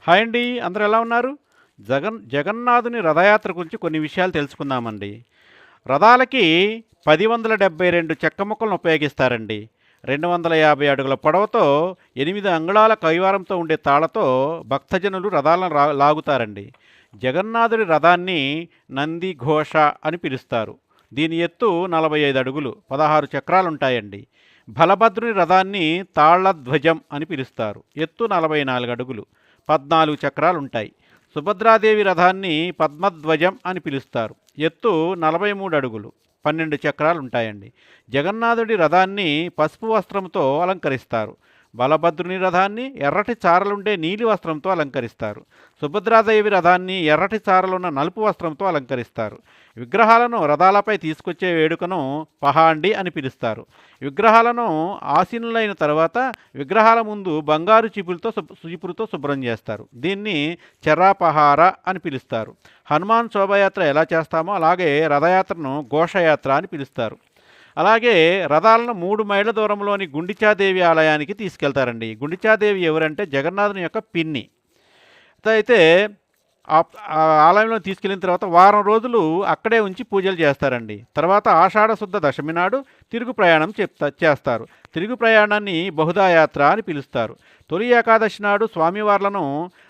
Hi అండి. అందరూ ఎలా ఉన్నారు? జగన్నాథుని రథయాత్ర గురించి కొన్ని విషయాలు తెలుసుకుందామండి. రథాలకి 1072 చెక్క ముక్కలను ఉపయోగిస్తారండి. 250 అడుగుల పొడవుతో 8 అంగుళాల కైవారంతో ఉండే తాళ్లతో భక్తజనులు రథాలను లాగుతారండి. జగన్నాథుడి రథాన్ని నంది ఘోష అని పిలుస్తారు. దీని ఎత్తు 45 అడుగులు, 16 చక్రాలుంటాయండి. బలభద్రుని రథాన్ని తాళధ్వజం అని పిలుస్తారు. ఎత్తు 44 అడుగులు, 14 చక్రాలుంటాయి. సుభద్రాదేవి రథాన్ని పద్మధ్వజం అని పిలుస్తారు. ఎత్తు 43 అడుగులు, 12 చక్రాలుంటాయండి. జగన్నాథుడి రథాన్ని పసుపు వస్త్రంతో అలంకరిస్తారు. బలభద్రుని రథాన్ని ఎర్రటి చారలుండే నీలి వస్త్రంతో అలంకరిస్తారు. సుభద్రాదేవి రథాన్ని ఎర్రటి చారలున్న నలుపు వస్త్రంతో అలంకరిస్తారు. విగ్రహాలను రథాలపై తీసుకొచ్చే వేడుకను పహాండి అని పిలుస్తారు. విగ్రహాలను ఆసీనులైన తర్వాత విగ్రహాల ముందు బంగారు చీపురుతో శుభ్రం చేస్తారు. దీన్ని చెరాపహార అని పిలుస్తారు. హనుమాన్ శోభయాత్ర ఎలా చేస్తామో అలాగే రథయాత్రను ఘోషయాత్ర అని పిలుస్తారు. అలాగే రథాలను 3 మైళ్ళ దూరంలోని గుండిచాదేవి ఆలయానికి తీసుకెళ్తారండి. గుండిచాదేవి ఎవరంటే జగన్నాథుని యొక్క పిన్ని. అయితే ఆ ఆలయంలో తీసుకెళ్ళిన తర్వాత వారం రోజులు అక్కడే ఉంచి పూజలు చేస్తారండి. తర్వాత ఆషాఢ శుద్ధ దశమి నాడు తిరుగు ప్రయాణం చేస్తారు. తిరుగు ప్రయాణాన్ని బహుదాయాత్ర అని పిలుస్తారు. తొలి ఏకాదశి నాడు స్వామివార్లను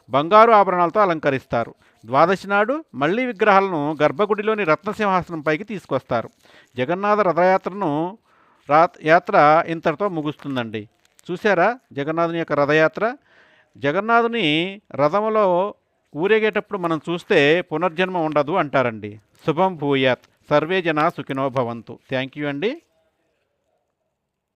బంగారు ఆభరణాలతో అలంకరిస్తారు. ద్వాదశి నాడు మళ్ళీ విగ్రహాలను గర్భగుడిలోని రత్నసింహాసనంపైకి తీసుకొస్తారు. జగన్నాథ రథయాత్రను యాత్ర ఇంతటితో ముగుస్తుందండి. చూసారా జగన్నాథుని యొక్క రథయాత్ర? జగన్నాథుని రథములో ఊరేగేటప్పుడు మనం చూస్తే పునర్జన్మ ఉండదు అంటారండి. శుభం భూయాత్. సర్వే జనా సుఖినో భవంతు. థ్యాంక్ యూ అండి.